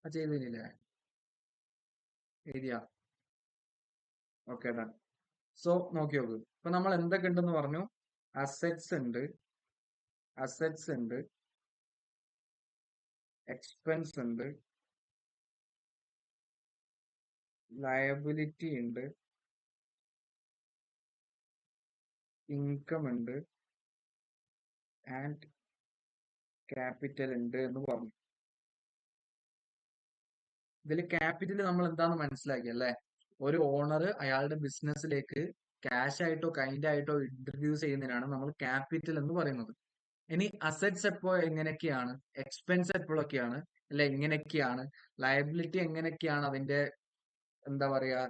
അത് ചെയ്തില്ലേ? എഴുതിയാ? Okay done. So നോക്കി നോക്ക്. ഇപ്പൊ നമ്മൾ എന്തൊക്കെ ഉണ്ടെന്ന് പറഞ്ഞു? അസെറ്റ്സ് ഉണ്ട്, അസെറ്റ്സ് ഉണ്ട്, എക്സ്പെൻസ് ഉണ്ട്, ലയബിലിറ്റി ഉണ്ട്, ഇൻകം ഉണ്ട്, ആൻഡ് ക്യാപിറ്റൽ ഉണ്ട് എന്ന് പറഞ്ഞു. ഇതിൽ ക്യാപിറ്റൽ നമ്മൾ എന്താന്ന് മനസ്സിലാക്കി അല്ലേ? ഒരു ഓണർ അയാളുടെ ബിസിനസ്സിലേക്ക് ക്യാഷ് ആയിട്ടോ കൈൻഡ് ആയിട്ടോ ഇൻട്രൊഡ്യൂസ് ചെയ്യുന്നതിനാണ് നമ്മൾ ക്യാപിറ്റൽ എന്ന് പറയുന്നത്. ഇനി അസെറ്റ്സ് എപ്പോ എങ്ങനെയൊക്കെയാണ്, എക്സ്പെൻസ് എപ്പോഴൊക്കെയാണ്, അല്ലെ എങ്ങനെയൊക്കെയാണ്, ലയബിലിറ്റി എങ്ങനെയൊക്കെയാണ്, അതിന്റെ എന്താ പറയാ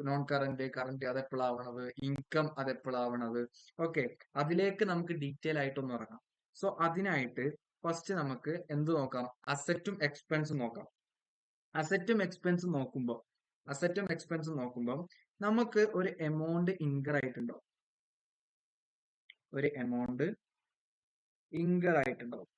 നോൺ കറന്റ് കറന്റ് അതെപ്പോഴാവണത്, ഇൻകം അതെപ്പോഴാവണത്, ഓക്കെ, അതിലേക്ക് നമുക്ക് ഡീറ്റെയിൽ ആയിട്ടൊന്ന് ഇറങ്ങാം. സോ അതിനായിട്ട് ഫസ്റ്റ് നമുക്ക് എന്ത് നോക്കാം? അസറ്റും എക്സ്പെൻസും നോക്കാം. അസറ്റും എക്സ്പെൻസും നോക്കുമ്പോൾ നമുക്ക് ഒരു എമൗണ്ട് ഇൻകർ ആയിട്ടുണ്ടോ? ഒരു എമൗണ്ട് ഇൻകർ ആയിട്ടുണ്ടാവും.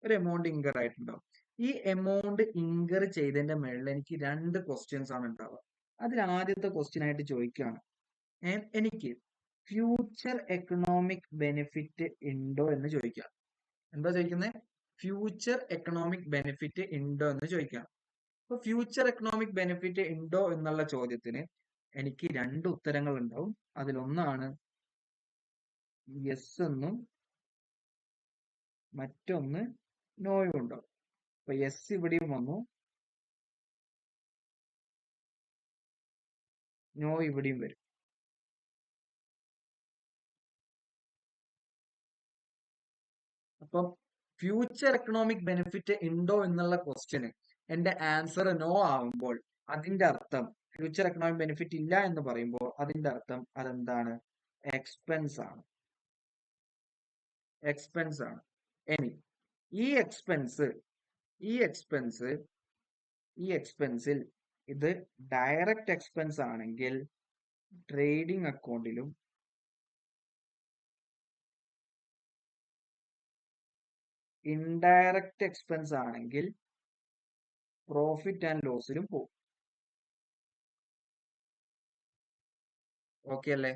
ഒരു എമൗണ്ട് ഇൻകർ ആയിട്ടുണ്ടാവും. ഈ എമൗണ്ട് ഇൻകർ ചെയ്തതിന്റെ മേളിൽ എനിക്ക് രണ്ട് ക്വസ്റ്റ്യൻസ് ആണ് ഉണ്ടാവുക. അതിൽ ആദ്യത്തെ ക്വസ്റ്റ്യൻ ആയിട്ട് ചോദിക്കുകയാണ്, എനിക്ക് ഫ്യൂച്ചർ എക്കണോമിക് ബെനിഫിറ്റ് ഉണ്ടോ എന്ന് ചോദിക്കാം. എന്താ ചോദിക്കുന്നത്? ഫ്യൂച്ചർ എക്കണോമിക് ബെനിഫിറ്റ് ഉണ്ടോ എന്ന് ചോദിക്കാം. അപ്പൊ ഫ്യൂച്ചർ എക്കണോമിക് ബെനിഫിറ്റ് ഉണ്ടോ എന്നുള്ള ചോദ്യത്തിന് എനിക്ക് രണ്ട് ഉത്തരങ്ങൾ ഉണ്ടാവും. അതിലൊന്നാണ് യെസ് എന്നും മറ്റൊന്ന് നോയും ഉണ്ടാവും. അപ്പൊ യെസ് ഇവിടെയും വന്നു, നോ ഇവിടെയും വരും. അപ്പം ഫ്യൂച്ചർ എക്കണോമിക് ബെനിഫിറ്റ് ഉണ്ടോ എന്നുള്ള ക്വസ്റ്റ്യന് എന്റെ ആൻസർ നോ ആവുമ്പോൾ അതിന്റെ അർത്ഥം, ഫ്യൂച്ചർ എക്കണോമിക് ബെനിഫിറ്റ് ഇല്ല എന്ന് പറയുമ്പോൾ അതിന്റെ അർത്ഥം അതെന്താണ്? എക്സ്പെൻസ് ആണ്. എക്സ്പെൻസ് ആണ്. ഇനി ഈ എക്സ്പെൻസ് ഈ എക്സ്പെൻസ് ഈ എക്സ്പെൻസിൽ ഇത് ഡയറക്റ്റ് എക്സ്പെൻസ് ആണെങ്കിൽ ട്രേഡിംഗ് അക്കൗണ്ടിലും ഇൻഡയറക്റ്റ് എക്സ്പെൻസ് ആണെങ്കിൽ പ്രോഫിറ്റ് ആൻഡ് ലോസിലും പോകും. ഓക്കെ അല്ലേ?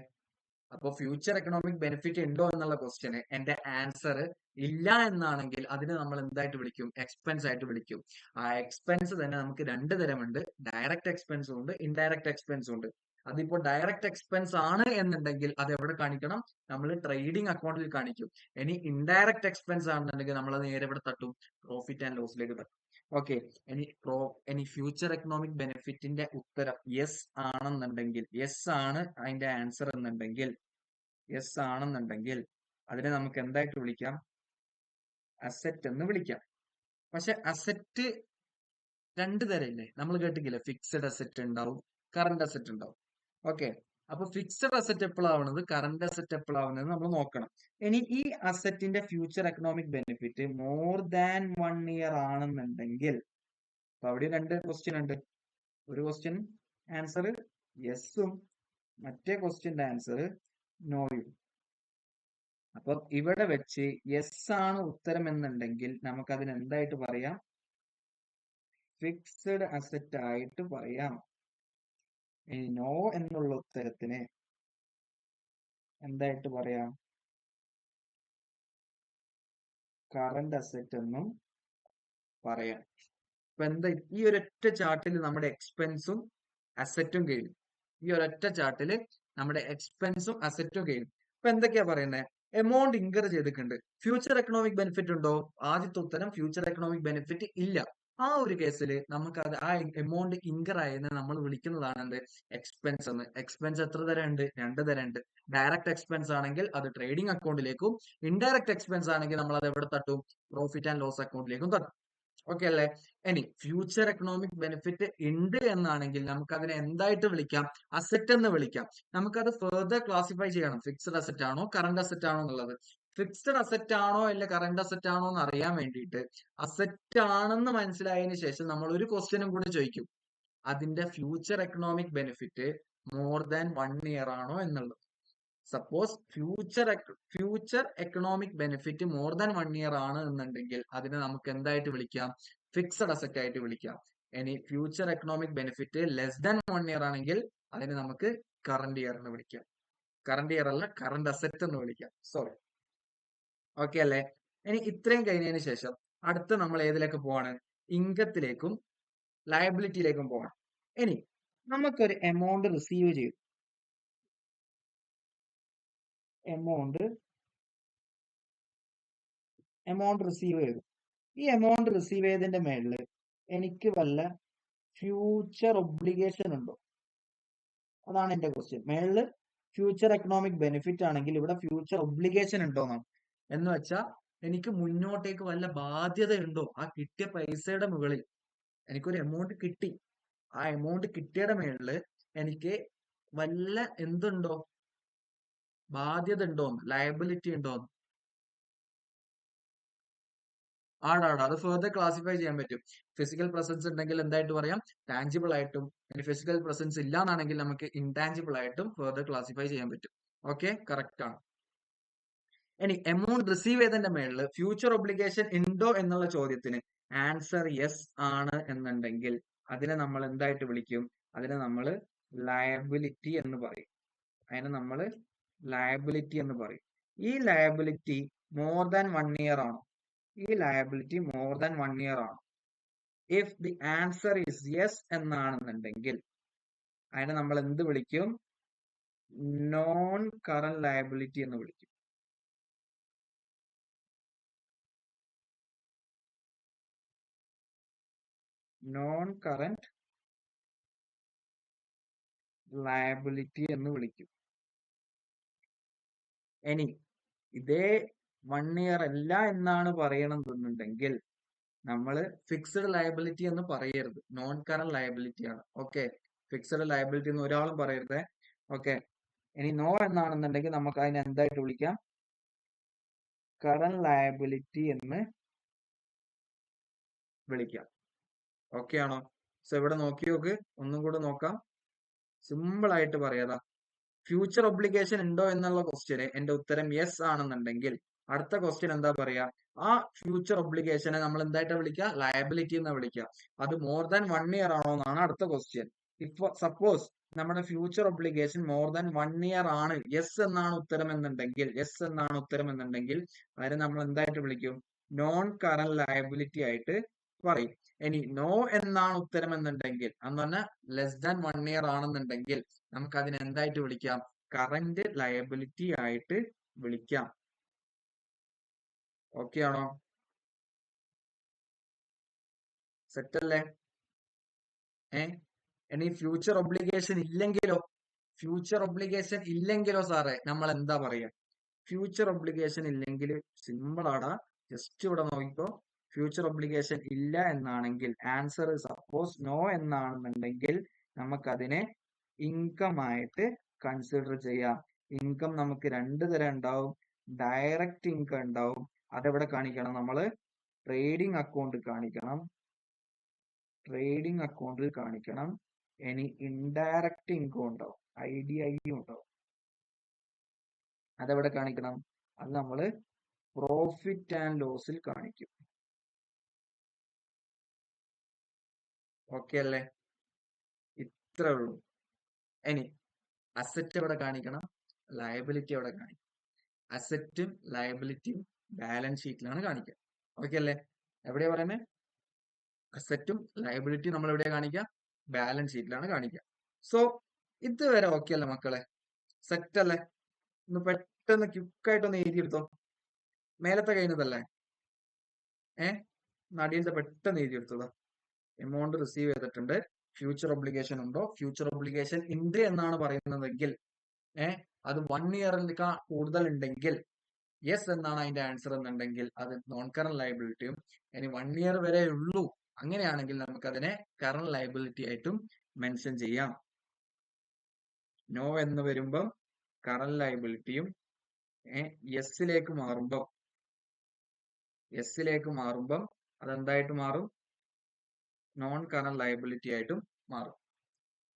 അപ്പൊ ഫ്യൂച്ചർ എക്കണോമിക് ബെനിഫിറ്റ് ഉണ്ടോ എന്നുള്ള ക്വസ്റ്റ്യന് എന്റെ ആൻസർ ഇല്ല എന്നാണെങ്കിൽ അതിന് നമ്മൾ എന്തായിട്ട് വിളിക്കും? എക്സ്പെൻസ് ആയിട്ട് വിളിക്കും. ആ എക്സ്പെൻസ് തന്നെ നമുക്ക് രണ്ട് തരമുണ്ട്, ഡയറക്റ്റ് എക്സ്പെൻസും ഉണ്ട്, ഇൻഡയറക്റ്റ് എക്സ്പെൻസും ഉണ്ട്. അതിപ്പോ ഡയറക്റ്റ് എക്സ്പെൻസ് ആണ് എന്നുണ്ടെങ്കിൽ അത് എവിടെ കാണിക്കണം? നമ്മൾ ട്രേഡിംഗ് അക്കൗണ്ടിൽ കാണിക്കും. ഇനി ഇൻഡയറക്റ്റ് എക്സ്പെൻസ് ആണെന്നുണ്ടെങ്കിൽ നമ്മൾ നേരെ ഇവിടെ തട്ടും, പ്രോഫിറ്റ് ആൻഡ് ലോസിലേക്ക് തട്ടും. ഓക്കെ. ഇനി ഫ്യൂച്ചർ എക്കണോമിക് ബെനിഫിറ്റിന്റെ ഉത്തരം യെസ് ആണെന്നുണ്ടെങ്കിൽ, യെസ് ആണ് അതിന്റെ ആൻസർ എന്നുണ്ടെങ്കിൽ, യെസ് ആണെന്നുണ്ടെങ്കിൽ അതിനെ നമുക്ക് എന്തായിട്ട് വിളിക്കാം? അസെറ്റ് എന്ന് വിളിക്കാം. പക്ഷെ അസെറ്റ് രണ്ട് തരമില്ലേ? നമ്മൾ കേട്ടിട്ടില്ലേ? ഫിക്സഡ് അസെറ്റ് ഉണ്ടാവും, കറണ്ട് അസെറ്റ് ഉണ്ടാവും. ഓക്കെ. അപ്പൊ ഫിക്സഡ് അസെറ്റ് എപ്പോഴാവുന്നത്, കറണ്ട് അസെറ്റ് എപ്പോഴാവുന്നത് നമ്മൾ നോക്കണം. ഇനി ഈ അസെറ്റിന്റെ future economic benefit more than 1 year ആണെന്നുണ്ടെങ്കിൽ, അപ്പൊ അവിടെ രണ്ട് ക്വസ്റ്റ്യൻ ഉണ്ട്. ഒരു ക്വസ്റ്റ്യൻ ആൻസർ യെസ്സും മറ്റേ ക്വസ്റ്റ്യന്റെ ആൻസർ നോയും. അപ്പൊ ഇവിടെ വെച്ച് യെസ് ആണ് ഉത്തരം എന്നുണ്ടെങ്കിൽ നമുക്ക് അതിന് എന്തായിട്ട് പറയാം? ഫിക്സഡ് അസറ്റ് ആയിട്ട് പറയാം. ഇനി നോ എന്നുള്ള ഉത്തരത്തിന് എന്തായിട്ട് പറയാം? കറണ്ട് അസറ്റ് എന്നും പറയാം. ഇപ്പൊ എന്താ, ഈ ഒരൊറ്റ ചാർട്ടിൽ നമ്മുടെ എക്സ്പെൻസും അസറ്റും കഴിയും. ഈ ഒരൊറ്റ ചാർട്ടില് നമ്മുടെ എക്സ്പെൻസും അസറ്റും കഴിയും. ഇപ്പൊ എന്തൊക്കെയാ പറയുന്നത്? എമൗണ്ട് ഇൻകർ ചെയ്തിട്ടുണ്ട്. ഫ്യൂച്ചർ എക്കണോമിക് ബെനിഫിറ്റ് ഉണ്ടോ? ആദ്യത്തെ ഉത്തരം ഫ്യൂച്ചർ എക്കണോമിക് ബെനിഫിറ്റ് ഇല്ല. ആ ഒരു കേസിൽ നമുക്ക് അത് ആ എമൗണ്ട് ഇൻകർ ആയതിനെ നമ്മൾ വിളിക്കുന്നതാണ് എന്ത്? എക്സ്പെൻസ് എന്ന്. എക്സ്പെൻസ് എത്ര തരം ഉണ്ട്? രണ്ട് തരം ഉണ്ട്. ഡയറക്റ്റ് എക്സ്പെൻസ് ആണെങ്കിൽ അത് ട്രേഡിംഗ് അക്കൗണ്ടിലേക്കും, ഇൻഡയറക്റ്റ് എക്സ്പെൻസ് ആണെങ്കിൽ നമ്മൾ അത് എവിടെ തട്ടും? പ്രോഫിറ്റ് ആൻഡ് ലോസ് അക്കൗണ്ടിലേക്കും തട്ടും. ഓക്കെ അല്ലേ? ഇനി ഫ്യൂച്ചർ എക്കണോമിക് ബെനിഫിറ്റ് ഉണ്ട് എന്നാണെങ്കിൽ നമുക്ക് അതിനെ എന്തായിട്ട് വിളിക്കാം? അസെറ്റ് എന്ന് വിളിക്കാം. നമുക്കത് ഫെർദർ ക്ലാസിഫൈ ചെയ്യണം. ഫിക്സഡ് അസറ്റ് ആണോ കറണ്ട് അസറ്റ് ആണോ എന്നുള്ളത്. ഫിക്സഡ് അസറ്റ് ആണോ അല്ല കറണ്ട് അസറ്റ് ആണോ എന്ന് അറിയാൻ വേണ്ടിയിട്ട് അസറ്റ് ആണെന്ന് മനസ്സിലായതിനു ശേഷം നമ്മൾ ഒരു ക്വസ്റ്റ്യനും കൂടി ചോദിക്കും. അതിന്റെ future economic benefit more than 1 year ആണോ എന്നുള്ളത്. Suppose future economic benefit more than 1 year ആണ് എന്നുണ്ടെങ്കിൽ അതിനെ നമുക്ക് എന്തായിട്ട് വിളിക്കാം? ഫിക്സഡ് അസറ്റ് ആയിട്ട് വിളിക്കാം. ഇനി future economic benefit less than 1 year ആണെങ്കിൽ അതിന് നമുക്ക് കറന്റ് ഇയർ എന്ന് വിളിക്കാം. കറന്റ് ഇയർ അല്ല, കറന്റ് അസറ്റ് എന്ന് വിളിക്കാം. സോറി. ഓക്കെ അല്ലേ? ഇനി ഇത്രയും കഴിഞ്ഞതിന് ശേഷം അടുത്ത നമ്മൾ ഏതിലേക്ക് പോവാണ്? ഇൻകത്തിലേക്കും ലയബിലിറ്റിയിലേക്കും പോവാണ്. ഇനി നമുക്കൊരു എമൗണ്ട് റിസീവ് ചെയ്തു. എമൗണ്ട് റിസീവ് ചെയ്തു. ഈ എമൗണ്ട് റിസീവ് ചെയ്തതിന്റെ മേളില് എനിക്ക് വല്ല ഫ്യൂച്ചർ ഒബ്ലിഗേഷൻ ഉണ്ടോ? അതാണ് എന്റെ ക്വസ്റ്റ്യൻ. മേളില് ഫ്യൂച്ചർ എക്കണോമിക് ബെനിഫിറ്റ് ആണെങ്കിൽ ഇവിടെ ഫ്യൂച്ചർ ഒബ്ലിഗേഷൻ ഉണ്ടോന്നാണ്. എന്ന് വെച്ചാൽ എനിക്ക് മുന്നോട്ടേക്ക് വല്ല ബാധ്യത ഉണ്ടോ? ആ കിട്ടിയ പൈസയുടെ മുകളിൽ എനിക്കൊരു എമൗണ്ട് കിട്ടി. ആ എമൗണ്ട് കിട്ടിയുടെ മേളില് എനിക്ക് വല്ല എന്തുണ്ടോ? ബാധ്യത ഉണ്ടോന്ന്, ലയബിലിറ്റി ഉണ്ടോന്ന്. ആടാടാ, അത് ഫെർദർ ക്ലാസിഫൈ ചെയ്യാൻ പറ്റും. ഫിസിക്കൽ പ്രസൻസ് ഉണ്ടെങ്കിൽ എന്തായിട്ട് പറയാം? ടാഞ്ചിബിൾ ആയിട്ടും. ഫിസിക്കൽ പ്രസൻസ് ഇല്ലാന്നാണെങ്കിൽ നമുക്ക് ഇൻടാഞ്ചിബിൾ ആയിട്ടും ഫെർദർ ക്ലാസിഫൈ ചെയ്യാൻ പറ്റും. ഓക്കെ, കറക്റ്റ് ആണ്. ഇനി എമൗണ്ട് റിസീവ് ചെയ്തതിന്റെ മേളിൽ ഫ്യൂച്ചർ ഒബ്ലിഗേഷൻ ഉണ്ടോ എന്നുള്ള ചോദ്യത്തിന് ആൻസർ യെസ് ആണ് എന്നുണ്ടെങ്കിൽ അതിനെ നമ്മൾ എന്തായിട്ട് വിളിക്കും? അതിനെ നമ്മൾ ലയബിലിറ്റി എന്ന് പറയും. ഈ ലയബിലിറ്റി മോർ ദാൻ 1 ഇയർ ആണോ? If the answer is yes എന്നാണെന്നുണ്ടെങ്കിൽ അതിനെ നമ്മൾ എന്ത് വിളിക്കും? നോൺ കറന്റ് ലയബിലിറ്റി എന്ന് വിളിക്കും. നോൺ കറന്റ് ലയബിലിറ്റി എന്ന് വിളിക്കും. ഇനി ഇതേ 1 ഇയർ അല്ല എന്നാണ് പറയണമെന്നുണ്ടെങ്കിൽ നമ്മൾ ഫിക്സഡ് ലയബിലിറ്റി എന്ന് പറയരുത്, നോൺ കറന്റ് ലയബിലിറ്റി ആണ്. ഓക്കെ, ഫിക്സഡ് ലയബിലിറ്റി എന്ന് ഒരാളും പറയരുത്. ഓക്കെ, ഇനി നോ എന്നാണെന്നുണ്ടെങ്കിൽ നമുക്ക് അതിനെ എന്തായിട്ട് വിളിക്കാം? കറന്റ് ലയബിലിറ്റി എന്ന് വിളിക്കാം. ഓക്കെ ആണോ? സോ ഇവിടെ നോക്കി നോക്ക്, ഒന്നും കൂടെ നോക്കാം. സിമ്പിൾ ആയിട്ട് പറയാതാ, ഫ്യൂച്ചർ ഒബ്ലിഗേഷൻ ഉണ്ടോ എന്നുള്ള ക്വസ്റ്റ്യന് എന്റെ ഉത്തരം യെസ് ആണെന്നുണ്ടെങ്കിൽ അടുത്ത ക്വസ്റ്റ്യൻ എന്താ പറയാ? ആ ഫ്യൂച്ചർ ഒബ്ലിഗേഷനെ നമ്മൾ എന്തായിട്ടാ വിളിക്കുക? ലയബിലിറ്റി എന്നാ വിളിക്കുക. അത് മോർ ദാൻ 1 ഇയർ ആണോ എന്നാണ് അടുത്ത ക്വസ്റ്റ്യൻ. ഇപ്പൊ സപ്പോസ് നമ്മുടെ future obligation more than 1 year ആണ്, യെസ് എന്നാണ് ഉത്തരം എന്നുണ്ടെങ്കിൽ അതിനെ നമ്മൾ എന്തായിട്ട് വിളിക്കും? നോൺ കറന്റ് ലയബിലിറ്റി ആയിട്ട് പറയും. ഇനി നോ എന്നാണ് ഉത്തരം എന്നുണ്ടെങ്കിൽ, എന്ന് പറഞ്ഞാൽ ലെസ് ദാൻ 1 ഇയർ ആണെന്നുണ്ടെങ്കിൽ നമുക്ക് അതിനെ എന്തായിട്ട് വിളിക്കാം? കറന്റ് ലയബിലിറ്റി ആയിട്ട് വിളിക്കാം. ഓക്കെ ആണോ? സെറ്റ് അല്ലേ? ഇനി ഫ്യൂച്ചർ ഒബ്ലിഗേഷൻ ഇല്ലെങ്കിലോ സാറേ നമ്മൾ എന്താ പറയാ? ഫ്യൂച്ചർ ഒബ്ലിഗേഷൻ ഇല്ലെങ്കിൽ സിമ്പിൾ ആടാ, ജസ്റ്റ് ഇവിടെ നോക്കിക്കോ. ഫ്യൂച്ചർ ഒബ്ലിഗേഷൻ ഇല്ല എന്നാണെങ്കിൽ ആൻസർ സപ്പോസ് നോ എന്നാണെന്നുണ്ടെങ്കിൽ നമുക്കതിനെ ഇൻകം ആയിട്ട് കൺസിഡർ ചെയ്യാം. ഇൻകം നമുക്ക് 2 തരം ഉണ്ടാവും. ഡയറക്റ്റ് ഇൻകം ഉണ്ടാവും, അതെവിടെ കാണിക്കണം? നമ്മൾ ട്രേഡിംഗ് അക്കൗണ്ടിൽ കാണിക്കണം. ഇനി ഇൻഡയറക്റ്റ് ഇൻകം ഉണ്ടാവും, IDI ഉണ്ടാവും, അതെവിടെ കാണിക്കണം? അത് നമ്മൾ പ്രോഫിറ്റ് ആൻഡ് ലോസിൽ കാണിക്കും. ഓക്കെ അല്ലേ? ഇത്രേ ഉള്ളൂ. ഇനി അസറ്റ് എവിടെ കാണിക്കണം? ലയബിലിറ്റി എവിടെ കാണിക്കും? അസറ്റും ലയബിലിറ്റിയും ബാലൻസ് ഷീറ്റിലാണ് കാണിക്കുക. ഓക്കെ അല്ലേ? എവിടെയാ പറയുന്നത്? അസറ്റും ലയബിലിറ്റിയും നമ്മൾ എവിടെയാ കാണിക്കുക? ബാലൻസ് ഷീറ്റിലാണ് കാണിക്കുക. സോ ഇതുവരെ ഓക്കെ അല്ലേ മക്കളെ? സെറ്റ് അല്ലേ? ഒന്ന് പെട്ടെന്ന് ക്വിക്കായിട്ടൊന്ന് എഴുതിയെടുത്തോ. മേലത്തെ കഴിഞ്ഞതല്ലേ? നടിയിലത്തെ പെട്ടെന്ന് എഴുതിയെടുത്തോ. എമൗണ്ട് റിസീവ് ചെയ്തിട്ടുണ്ട്, ഫ്യൂച്ചർ ഒബ്ലിഗേഷൻ ഉണ്ടോ? ഫ്യൂച്ചർ ഒബ്ലിഗേഷൻ ഉണ്ട് എന്നാണ് പറയുന്നതെങ്കിൽ അത് 1 ഇയറിനേക്കാൾ കൂടുതൽ ഉണ്ടെങ്കിൽ യെസ് എന്നാണ് അതിന്റെ ആൻസർ എന്നുണ്ടെങ്കിൽ അത് നോൺ കറന്റ് ലയബിലിറ്റിയും. ഇനി 1 ഇയർ വരെ ഉള്ളൂ അങ്ങനെയാണെങ്കിൽ നമുക്ക് അതിനെ കറന്റ് ലയബിലിറ്റി ആയിട്ടും മെൻഷൻ ചെയ്യാം. നോ എന്ന് വരുമ്പം കറന്റ് ലയബിലിറ്റിയും യെസ്സിലേക്ക് മാറുമ്പം അതെന്തായിട്ട് മാറും? നോൺ കറന്റ് ലയബിലിറ്റി ആയിട്ടും മാറും.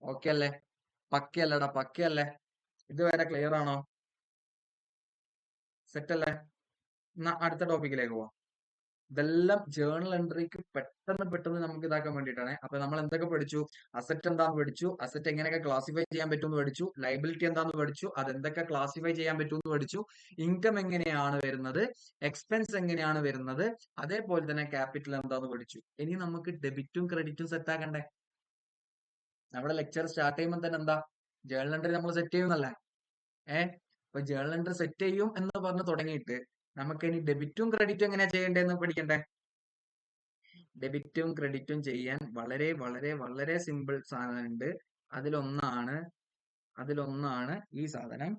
ഓക്കെ അല്ലേ? പക്കയല്ലേ? ഇതുവരെ ക്ലിയർ ആണോ? സെറ്റ് അല്ലേ? അടുത്ത ടോപ്പിക്കിലേക്ക് പോവാം. ഇതെല്ലാം ജേർണൽ എൻട്രിക്ക് പെട്ടെന്ന് നമുക്ക് ഇതാക്കാൻ വേണ്ടിയിട്ടാണ്. അപ്പൊ നമ്മൾ എന്തൊക്കെ പഠിച്ചു? അസറ്റ് എന്താന്ന് പഠിച്ചു, അസറ്റ് എങ്ങനെയൊക്കെ ക്ലാസിഫൈ ചെയ്യാൻ പറ്റുമെന്ന് പഠിച്ചു, ലൈബിലിറ്റി എന്താന്ന് പഠിച്ചു, അതെന്തൊക്കെ ക്ലാസിഫൈ ചെയ്യാൻ പറ്റുമെന്ന് പഠിച്ചു, ഇൻകം എങ്ങനെയാണ് വരുന്നത്, എക്സ്പെൻസ് എങ്ങനെയാണ് വരുന്നത്, അതേപോലെ തന്നെ ക്യാപിറ്റൽ എന്താന്ന് പഠിച്ചു. ഇനി നമുക്ക് ഡെബിറ്റും ക്രെഡിറ്റും സെറ്റ് ആക്കണ്ടേ? നമ്മുടെ ലെക്ചർ സ്റ്റാർട്ട് ചെയ്യുമ്പോൾ തന്നെ എന്താ ജേർണൽ എൻട്രി നമ്മൾ സെറ്റ് ചെയ്യുന്നല്ലേ? അപ്പൊ ജേർണൽ എൻട്രി സെറ്റ് ചെയ്യും എന്ന് പറഞ്ഞ് തുടങ്ങിയിട്ട് നമുക്ക് ഇനി ഡെബിറ്റും ക്രെഡിറ്റും എങ്ങനെയാ ചെയ്യേണ്ടതെന്ന് പഠിക്കണ്ടേ? ഡെബിറ്റും ക്രെഡിറ്റും ചെയ്യാൻ വളരെ വളരെ വളരെ സിമ്പിൾ സാധനം ഉണ്ട്. അതിലൊന്നാണ് അതിലൊന്നാണ് ഈ സാധനം.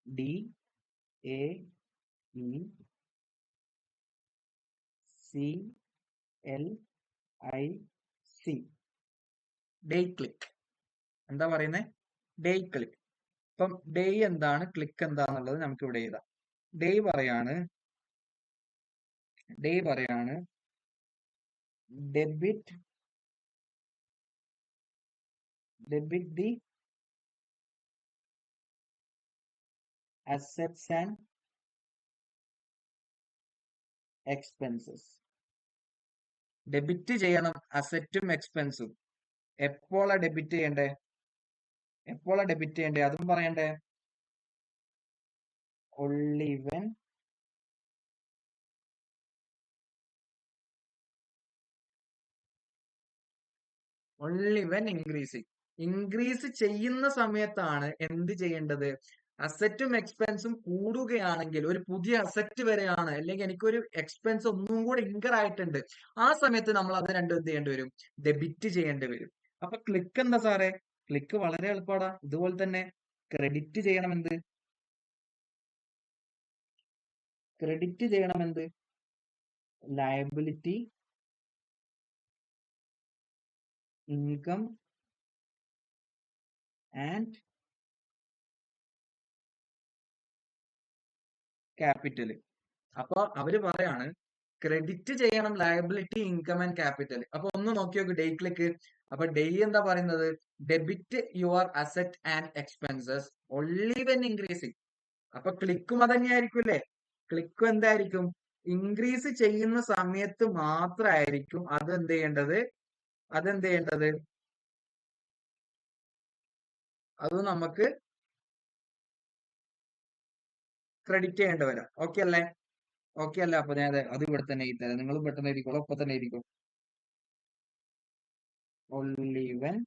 DAECLIC. Day click. എന്താ പറയുന്നത്? Day click. അപ്പം ഡേ എന്താണ്, ക്ലിക്ക് എന്താന്നുള്ളത് നമുക്ക് ഇവിടെ എഴുതാം. ഡേ പറയാണ് debit the assets and expenses. Debit ചെയ്യണം അസറ്റും എക്സ്പെൻസും. എപ്പോഴാ ഡെബിറ്റ് ചെയ്യണ്ടേ? അതും പറയണ്ടേ? only when ഇൻക്രീസ് ചെയ്യുന്ന സമയത്താണ് എന്ത് ചെയ്യേണ്ടത്? അസറ്റും എക്സ്പെൻസും കൂടുകയാണെങ്കിൽ, ഒരു പുതിയ അസറ്റ് വരെയാണ്, അല്ലെങ്കിൽ എനിക്കൊരു എക്സ്പെൻസ് ഒന്നും കൂടെ ഇൻകർ ആയിട്ടുണ്ട്, ആ സമയത്ത് നമ്മൾ അത് രണ്ടും എന്ത് ചെയ്യേണ്ടി വരും? ഡെബിറ്റ് ചെയ്യേണ്ടി വരും. അപ്പൊ ക്ലിക്ക് എന്താ സാറേ? ക്ലിക്ക് വളരെ എളുപ്പമാടാ. ഇതുപോലെ തന്നെ ക്രെഡിറ്റ് ചെയ്യണം എന്ത്? Liability, income and capital. അപ്പൊ അവര് പറയാണ് ക്രെഡിറ്റ് ചെയ്യണം ലയബിലിറ്റി, ഇൻകം ആൻഡ് ക്യാപിറ്റൽ. അപ്പൊ ഒന്ന് നോക്കി നോക്ക് ഡേ ക്ലിക്ക്. അപ്പൊ ഡേ എന്താ പറയുന്നത്? Debit your asset and expenses only when increasing. അപ്പൊ ക്ലിക്കും അത് തന്നെയായിരിക്കും അല്ലേ? ക്ലിക്കും എന്തായിരിക്കും? ഇൻക്രീസ് ചെയ്യുന്ന സമയത്ത് മാത്രമായിരിക്കും അതെന്ത് ചെയ്യേണ്ടത്? അത് നമുക്ക് ക്രെഡിറ്റ് ചെയ്യേണ്ടി വരാം. ഓക്കെ അല്ലേ? അപ്പൊ ഞാൻ അത് ഇവിടെ തന്നെ എഴുതി തരാം. നിങ്ങളും പെട്ടെന്ന് എഴുതിക്കോളൂ. ഒപ്പം തന്നെ എഴുതിക്കോ. only when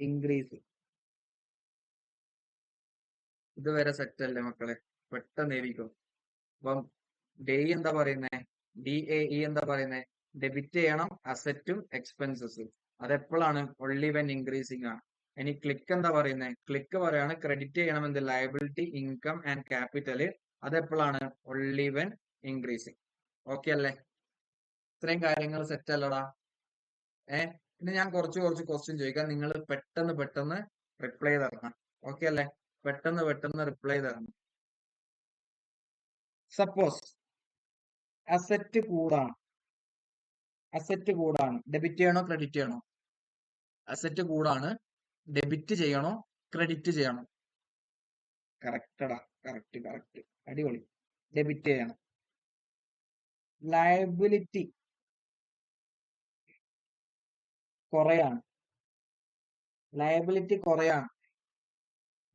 increase. ഇതുവരെ സെറ്റ് അല്ലേ മക്കളെ? പെട്ടെന്ന് എഴുതിക്കോ. അപ്പം ഡേ എന്താ പറയുന്നേ? DAE എന്താ പറയുന്നേ? ഡെബിറ്റ് ചെയ്യണം അസറ്റും എക്സ്പെൻസസും. അതെപ്പോഴാണ്? only when increasing ആണ്. ഇനി ക്ലിക്ക് എന്താ പറയുന്നേ? ക്ലിക്ക് പറയാണ് ക്രെഡിറ്റ് ചെയ്യണം എന്ത്? Liability, income and capital. അതെപ്പോഴാണ്? only when increasing. ഓക്കെ അല്ലേ? ഇത്രയും കാര്യങ്ങൾ സെറ്റ് അല്ലടാ? പിന്നെ ഞാൻ കുറച്ച് ക്വസ്റ്റ്യൻ ചോദിക്കാം. നിങ്ങൾ പെട്ടെന്ന് റിപ്ലൈ തരണം. ഓക്കെ അല്ലേ? പെട്ടെന്ന് റിപ്ലൈ തരണം. സപ്പോസ് അസറ്റ് കൂടാണ്, ഡെബിറ്റ് ചെയ്യണോ ക്രെഡിറ്റ് ചെയ്യണോ? അസറ്റ് കൂടാണ്, ഡെബിറ്റ് ചെയ്യണോ ക്രെഡിറ്റ് ചെയ്യണോ? കറക്റ്റടാ, കറക്റ്റ്. അടിപൊളി. ഡെബിറ്റ് ചെയ്യണം. ലയബിലിറ്റി കുറയാണ്.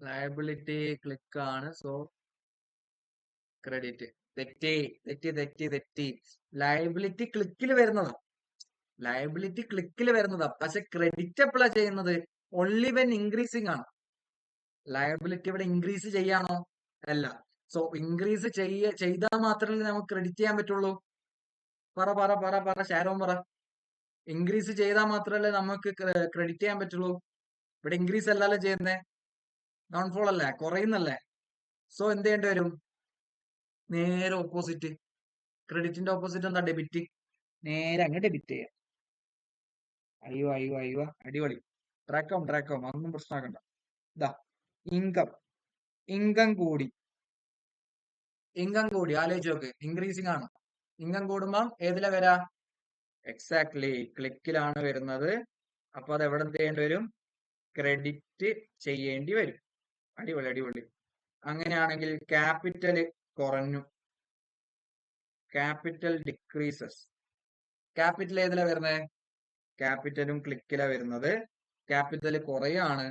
ലയബിലിറ്റി ക്ലിക്ക് ആണ്, സോ ക്രെഡിറ്റ്. തെറ്റി. ലയബിലിറ്റി ക്ലിക്കിൽ വരുന്നതാ. പക്ഷെ ക്രെഡിറ്റ് എപ്പോഴാ ചെയ്യുന്നത്? only when increasing ആണ്. ലയബിലിറ്റി ഇവിടെ ഇൻക്രീസ് ചെയ്യാണോ? അല്ല. സോ ഇൻക്രീസ് ചെയ്താൽ മാത്രമല്ലേ നമുക്ക് ക്രെഡിറ്റ് ചെയ്യാൻ പറ്റുള്ളൂ. പറ ഷാരോൺ പറ. ഇൻക്രീസ് ചെയ്താൽ മാത്രമല്ലേ നമുക്ക് ക്രെഡിറ്റ് ചെയ്യാൻ പറ്റുള്ളൂ. ഇവിടെ ഇൻക്രീസ് അല്ലല്ലോ ചെയ്യുന്നേ, ഡൗൺഫോൾ അല്ലേ, കുറയുന്നല്ലേ. സോ എന്ത് ചെയ്യേണ്ടി വരും? നേരെ ഓപ്പോസിറ്റ്. ക്രെഡിറ്റിന്റെ ഓപ്പോസിറ്റ് എന്താ? ഡെബിറ്റ്. നേരെ അങ്ങ് ഡെബിറ്റ് ചെയ്യാം. അയ്യോ അടിപൊളി. ട്രാക്കാവും അതൊന്നും പ്രശ്നമാക്കണ്ട. ഇതാ ഇൻകം കൂടി ആലോചിച്ച് നോക്ക്. ഇൻക്രീസിംഗ് ആണ്. ഇൻകം കൂടുമ്പോ ഏതിലാ വരാ? എക്സാക്ട്ലി ക്ലിക്കിലാണ് വരുന്നത്. അപ്പൊ അത് എവിടെ ചെയ്യേണ്ടി വരും? ക്രെഡിറ്റ് ചെയ്യേണ്ടി വരും. അടിപൊളി. അങ്ങനെയാണെങ്കിൽ ക്യാപിറ്റൽ കുറഞ്ഞു, ക്യാപിറ്റൽ ഡിക്രീസസ്. ക്യാപിറ്റൽ ഏതിലാ വരുന്നത്? ക്യാപിറ്റലും ക്ലിക്കിലാ വരുന്നത്. ക്യാപിറ്റൽ കുറയാണ്.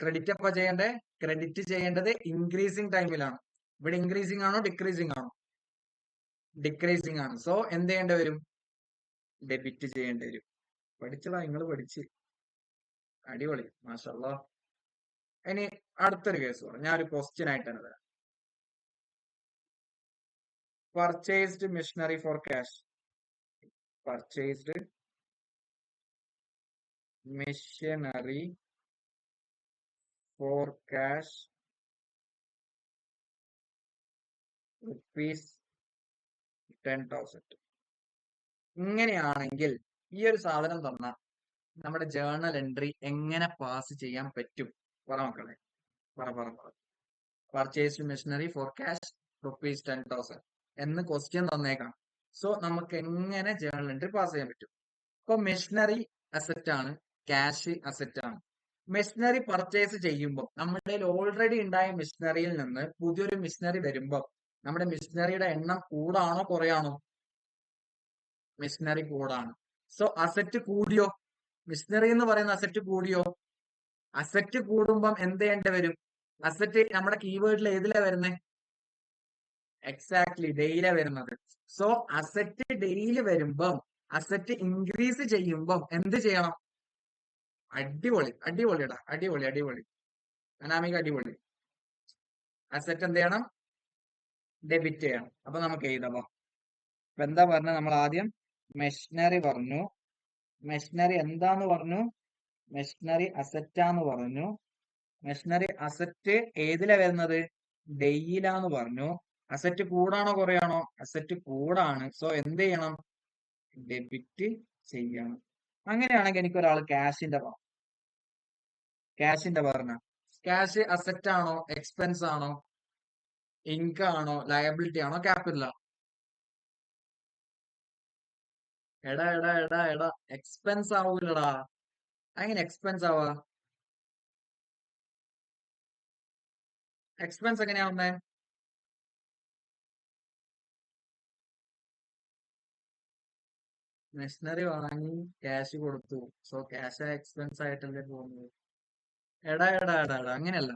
ക്രെഡിറ്റ് എപ്പ ചെയ്യണ്ടേ? ക്രെഡിറ്റ് ചെയ്യേണ്ടത് ഇൻക്രീസിങ് ടൈമിലാണ്. ഇവിടെ ഇൻക്രീസിങ് ആണോ ഡിക്രീസിങ് ആണോ? ഡിക്രീസിങ് ആണ്. സോ എന്ത് ചെയ്യേണ്ടി വരും? ഡെബിറ്റ് ചെയ്യേണ്ടി വരും. പഠിച്ചതാ, നിങ്ങൾ പഠിച്ച്. അടിപൊളി, മാഷാല്ലാ. ഇനി അടുത്തൊരു കേസ് പറയാം. ഞാൻ ഒരു ക്വസ്റ്റ്യൻ ആയിട്ട് തന്നെ തരാം. Purchased machinery for cash. Purchased machinery for cash rupees 10,000. ഇങ്ങനെയാണെങ്കിൽ ഈ ഒരു സാധനം തന്നാൽ നമ്മുടെ ജേർണൽ എൻട്രി എങ്ങനെ പാസ് ചെയ്യാൻ പറ്റും? പറ മക്കളെ, പറ. Purchased machinery for cash rupees 10,000 എന്ന് ക്വസ്റ്റ്യൻ തന്നേക്കാം. സോ നമുക്ക് എങ്ങനെ ജേർണൽ എൻട്രി പാസ് ചെയ്യാൻ പറ്റും? ഇപ്പൊ മെഷീനറി അസറ്റ് ആണ്, ക്യാഷ് അസറ്റ് ആണ്. മെഷീനറി പർച്ചേസ് ചെയ്യുമ്പോൾ നമ്മുടെ ഓൾറെഡി ഉണ്ടായ മെഷീനറിയിൽ നിന്ന് പുതിയൊരു മെഷീനറി വരുമ്പോൾ നമ്മുടെ മെഷീനറിയുടെ എണ്ണം കൂടാണോ കുറയാണോ? മെഷീനറി കൂടാണ്. സോ അസറ്റ് കൂടിയോ? മെഷീനറി എന്ന് പറയുന്ന അസറ്റ് കൂടിയോ? അസറ്റ് കൂടുമ്പം എന്ത് ചെയ്യേണ്ടി വരും? അസറ്റ് നമ്മുടെ കീവേഡിൽ ഏതിലാ വരുന്നത്? എക്സാക്ട്ലി, ഡെയിലാ വരുന്നത്. സോ അസറ്റ് ഡെയിലി വരുമ്പം, അസറ്റ് ഇൻക്രീസ് ചെയ്യുമ്പം എന്ത് ചെയ്യണം? അടിപൊളി, അടിപൊളിയടാ, അടിപൊളി. അനാമിക അടിപൊളി. അസറ്റ് എന്ത് ചെയ്യണം? ഡെബിറ്റ് ചെയ്യണം. അപ്പൊ നമുക്ക് എഴുതാം. അപ്പൊ എന്താ പറഞ്ഞത്? നമ്മൾ ആദ്യം മെഷീനറി പറഞ്ഞു. മെഷീനറി എന്താന്ന് പറഞ്ഞു? മെഷീനറി അസറ്റാന്ന് പറഞ്ഞു. മെഷീനറി അസറ്റ് ഏതിലാ വരുന്നത്? ഡെയിലാന്ന് പറഞ്ഞു. അസറ്റ് കൂടാണോ കുറയാണോ? അസറ്റ് കൂടാണ്. സോ എന്ത് ചെയ്യണം? ഡെബിറ്റ് ചെയ്യണം. അങ്ങനെയാണെങ്കിൽ എനിക്ക് ഒരാൾ ക്യാഷിന്റെ പറഞ്ഞ, ക്യാഷ് അസറ്റ് ആണോ എക്സ്പെൻസ് ആണോ ഇൻകം ആണോ ലയബിലിറ്റി ആണോ ക്യാപിറ്റൽ ആണോ? എടാ എക്സ്പെൻസ് ആവൂലടാ. അങ്ങനെ എക്സ്പെൻസ് ആവാ? എക്സ്പെൻസ് എങ്ങനെയാവുന്നേ? മെഷീനറി വാങ്ങി ക്യാഷ് കൊടുത്തു. സോ ക്യാഷ് എക്സ്പെൻസ് ആയിട്ടല്ലേ പോകുന്നത്? എടാ അങ്ങനെയല്ല.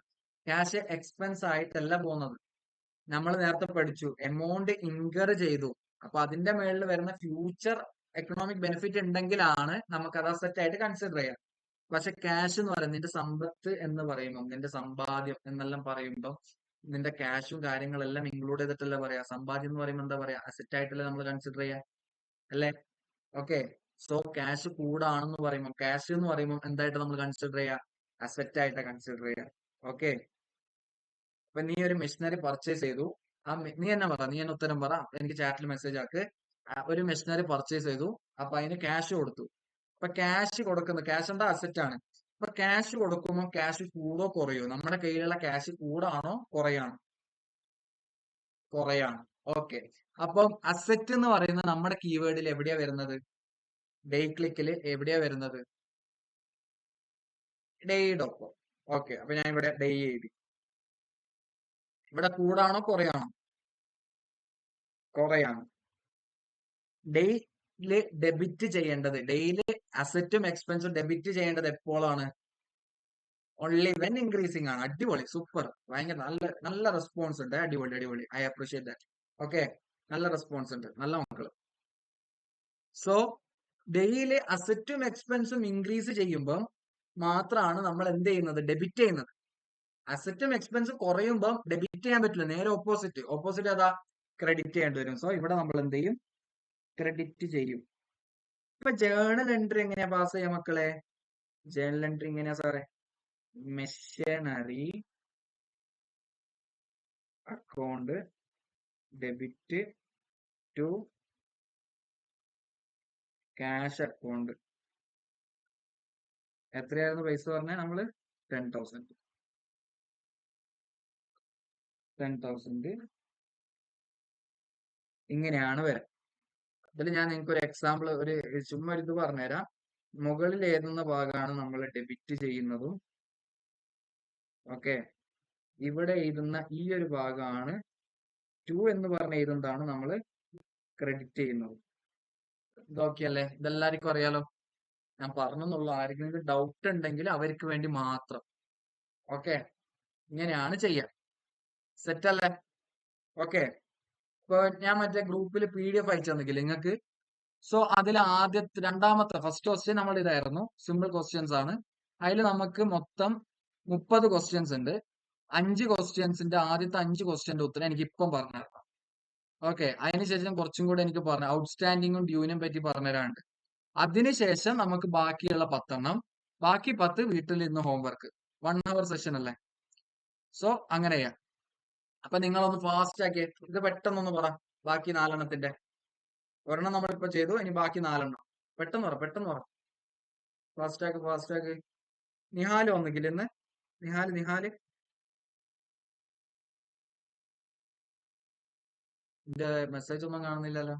ക്യാഷ് എക്സ്പെൻസ് ആയിട്ടല്ല പോകുന്നത്. നമ്മൾ നേരത്തെ പഠിച്ചു എമൗണ്ട് ഇൻകർ ചെയ്തു. അപ്പൊ അതിന്റെ മേളിൽ വരുന്ന ഫ്യൂച്ചർ എക്കണോമിക് ബെനിഫിറ്റ് ഉണ്ടെങ്കിലാണ് നമുക്ക് അത് അസറ്റ് ആയിട്ട് കൺസിഡർ ചെയ്യാം. പക്ഷെ ക്യാഷ് എന്ന് പറയുന്നത് നിന്റെ സമ്പത്ത് എന്ന് പറയുമ്പോൾ, നിന്റെ സമ്പാദ്യം എന്നെല്ലാം പറയുമ്പോൾ നിന്റെ ക്യാഷും കാര്യങ്ങളെല്ലാം ഇൻക്ലൂഡ് ചെയ്തിട്ടല്ലേ പറയാ. സമ്പാദ്യം എന്ന് പറയുമ്പോൾ എന്താ പറയാ? അസറ്റ് ആയിട്ടല്ലേ നമ്മൾ കൺസിഡർ ചെയ്യാ, അല്ലേ? ഓക്കെ. സോ ക്യാഷ് കൂടാണെന്ന് പറയുമ്പോൾ, ക്യാഷ് എന്ന് പറയുമ്പോൾ എന്തായിട്ട് നമ്മൾ കൺസിഡർ ചെയ്യാ? അസറ്റ് ആയിട്ട് കൺസിഡർ ചെയ്യാം. ഓക്കെ. അപ്പൊ നീ ഒരു മെഷീനറി പർച്ചേസ് ചെയ്തു. നീ തന്നെ പറ, നീ തന്നെ ഉത്തരം പറ. എനിക്ക് ചാറ്റിൽ മെസ്സേജ് ആക്ക്. ഒരു മെഷീനറി പർച്ചേസ് ചെയ്തു. അപ്പൊ അതിന് ക്യാഷ് കൊടുത്തു. അപ്പൊ ക്യാഷ് കൊടുക്കുന്നത്, ക്യാഷ് എന്താ? അസറ്റ് ആണ്. അപ്പൊ ക്യാഷ് കൊടുക്കുമ്പോൾ ക്യാഷ് കൂടോ കുറയോ? നമ്മുടെ കയ്യിലുള്ള ക്യാഷ് കൂടാണോ കുറയാണോ? കുറയാണ്. ഓക്കെ. അപ്പം അസറ്റ് എന്ന് പറയുന്നത് നമ്മുടെ കീവേഡിൽ എവിടെയാ വരുന്നത്? ഡേ ക്ലിക്കിൽ എവിടെയാ വരുന്നത്? ഡേയുടെ ഒപ്പം. ഓക്കെ. അപ്പൊ ഞാൻ ഇവിടെ ഡേ എഴുതി. ഇവിടെ കൂടാണോ കുറയാണോ? കുറയാണ്. ഡെയിലി ഡെബിറ്റ് ചെയ്യേണ്ടത്, ഡെയിലി അസറ്റും എക്സ്പെൻസും ഡെബിറ്റ് ചെയ്യേണ്ടത് എപ്പോഴാണ്? ഓൺലി വെൻ ഇൻക്രീസിംഗ് ആണ്. അടിപൊളി, സൂപ്പർ, ഭയങ്കര നല്ല നല്ല റെസ്പോൺസ് ഉണ്ട്. അടിപൊളി, ഐ അപ്രീഷിയേറ്റ് ദാറ്റ്. ഓക്കെ, നല്ല റെസ്പോൺസ് ഉണ്ട്, നല്ല മക്കള്. സോ ഡെയിലി അസറ്റും എക്സ്പെൻസും ഇൻക്രീസ് ചെയ്യുമ്പോൾ മാത്രമാണ് നമ്മൾ എന്ത് ചെയ്യുന്നത്? ഡെബിറ്റ് ചെയ്യുന്നത്. അസറ്റും എക്സ്പെൻസും കുറയുമ്പോൾ ഡെബിറ്റ് ചെയ്യാൻ പറ്റില്ല. നേരെ ഓപ്പോസിറ്റ് അതാ ക്രെഡിറ്റ് ചെയ്യേണ്ടി വരും. സോ ഇവിടെ നമ്മൾ എന്ത് ചെയ്യും? ക്രെഡിറ്റ് ചെയ്യും. ഇപ്പൊ ജേർണൽ എൻട്രി എങ്ങനെയാ പാസ് ചെയ്യാ മക്കളെ? ജേർണൽ എൻട്രി എങ്ങനെയാ സാറേ? Machinery account debit to cash account. എത്രയായിരുന്നു പൈസ പറഞ്ഞത് നമ്മള്? 10,000 ഇങ്ങനെയാണ് വരാം. അതിൽ ഞാൻ നിങ്ങൾക്ക് ഒരു എക്സാമ്പിൾ, ഒരു ചുമ്മാ ഒരു ഇത് പറഞ്ഞുതരാം. മുകളിൽ എഴുതുന്ന ഭാഗമാണ് നമ്മൾ ഡെബിറ്റ് ചെയ്യുന്നതും. ഓക്കെ. ഇവിടെ എഴുതുന്ന ഈ ഒരു ഭാഗമാണ് 2 എന്ന് പറഞ്ഞ എഴുതുന്നതാണ് നമ്മൾ ക്രെഡിറ്റ് ചെയ്യുന്നത്. ഇതൊക്കെ അല്ലേ? ഇതെല്ലാവർക്കും അറിയാലോ. ഞാൻ പറഞ്ഞെന്നുള്ളൂ. ആരെങ്കിലും ഡൗട്ട് ഉണ്ടെങ്കിൽ അവർക്ക് വേണ്ടി മാത്രം. ഓക്കെ, ഇങ്ങനെയാണ് ചെയ്യാം. സെറ്റ് അല്ലേ? ഓക്കെ, ഇപ്പൊ ഞാൻ മറ്റേ ഗ്രൂപ്പിൽ PDF അയച്ചു തന്നില്ല നിങ്ങൾക്ക്. സോ അതിൽ രണ്ടാമത്തെ ഫസ്റ്റ് ക്വസ്റ്റ്യൻ നമ്മൾ ഇതായിരുന്നു, സിമ്പിൾ ക്വസ്റ്റ്യൻസ് ആണ്. അതിൽ നമുക്ക് മൊത്തം 30 ക്വസ്റ്റ്യൻസ് ഉണ്ട്. 5 ക്വസ്റ്റ്യൻസിന്റെ ആദ്യത്തെ 5 ക്വസ്റ്റ്യന്റെ ഉത്തരം എനിക്ക് ഇപ്പം പറഞ്ഞുതരണം. ഓക്കെ, അതിനുശേഷം കുറച്ചും കൂടെ എനിക്ക് പറഞ്ഞു ഔട്ട്സ്റ്റാൻഡിങ്ങും ഡ്യൂനും പറ്റി പറഞ്ഞുതരാനുണ്ട്. അതിനുശേഷം നമുക്ക് ബാക്കിയുള്ള 10 ബാക്കി 10 വീട്ടിൽ നിന്ന് ഹോംവർക്ക്. 1 hour സെഷൻ അല്ലേ? സോ അങ്ങനെ ചെയ്യാം. അപ്പൊ നിങ്ങളൊന്ന് ഫാസ്റ്റ് ആക്കി ഇത് പെട്ടെന്നൊന്ന് പറ. ബാക്കി 4 ഒരെണ്ണം നമ്മളിപ്പോ ചെയ്തു, ഇനി ബാക്കി 4. പെട്ടെന്ന് പറ, പെട്ടെന്ന് പറ. ഫാസ്റ്റ് ആക്ക്, ഫാസ്റ്റ് ആക്ക്. നിഹാല് വന്നിക്കില്ല ഇന്ന്? നിഹാല് എന്റെ മെസ്സേജ് ഒന്നും കാണുന്നില്ലല്ലോ.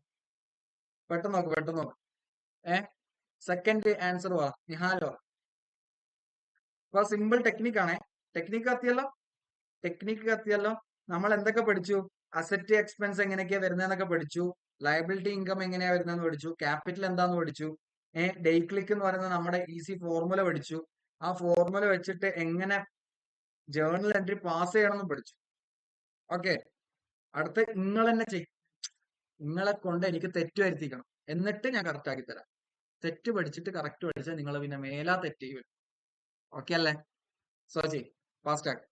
പെട്ടെന്ന് നോക്ക്, പെട്ടെന്ന് നോക്ക്. സെക്കൻഡ് ആൻസർ പറ, നിഹാലോ. അപ്പൊ സിമ്പിൾ ടെക്നിക് ആണേ. ടെക്നിക്ക് കത്തിയല്ലോ. നമ്മൾ എന്തൊക്കെ പഠിച്ചു? അസറ്റ് എക്സ്പെൻസ് എങ്ങനെയൊക്കെയാ വരുന്നതെന്നൊക്കെ പഠിച്ചു. ലയബിലിറ്റി ഇൻകം എങ്ങനെയാ വരുന്നതെന്ന് പഠിച്ചു. ക്യാപിറ്റൽ എന്താന്ന് പഠിച്ചു. ഡേ ക്ലിക്ക് എന്ന് പറയുന്ന നമ്മുടെ ഈസി ഫോർമുല പഠിച്ചു. ആ ഫോർമുല വെച്ചിട്ട് എങ്ങനെ ജേർണൽ എൻട്രി പാസ് ചെയ്യണമെന്ന് പഠിച്ചു. ഓക്കെ, അടുത്ത് നിങ്ങൾ തന്നെ ചെയ്യും. നിങ്ങളെ കൊണ്ട് എനിക്ക് തെറ്റ് വരുത്തിക്കണം, എന്നിട്ട് ഞാൻ കറക്റ്റ് ആക്കി തരാം. തെറ്റ് പഠിച്ചിട്ട് കറക്റ്റ് പഠിച്ചാൽ നിങ്ങൾ പിന്നെ മേലാ തെറ്റ് ചെയ്യും. ഓക്കെ അല്ലേ? സോ ചെയ്, ഫാസ്റ്റ് ആക്ക്.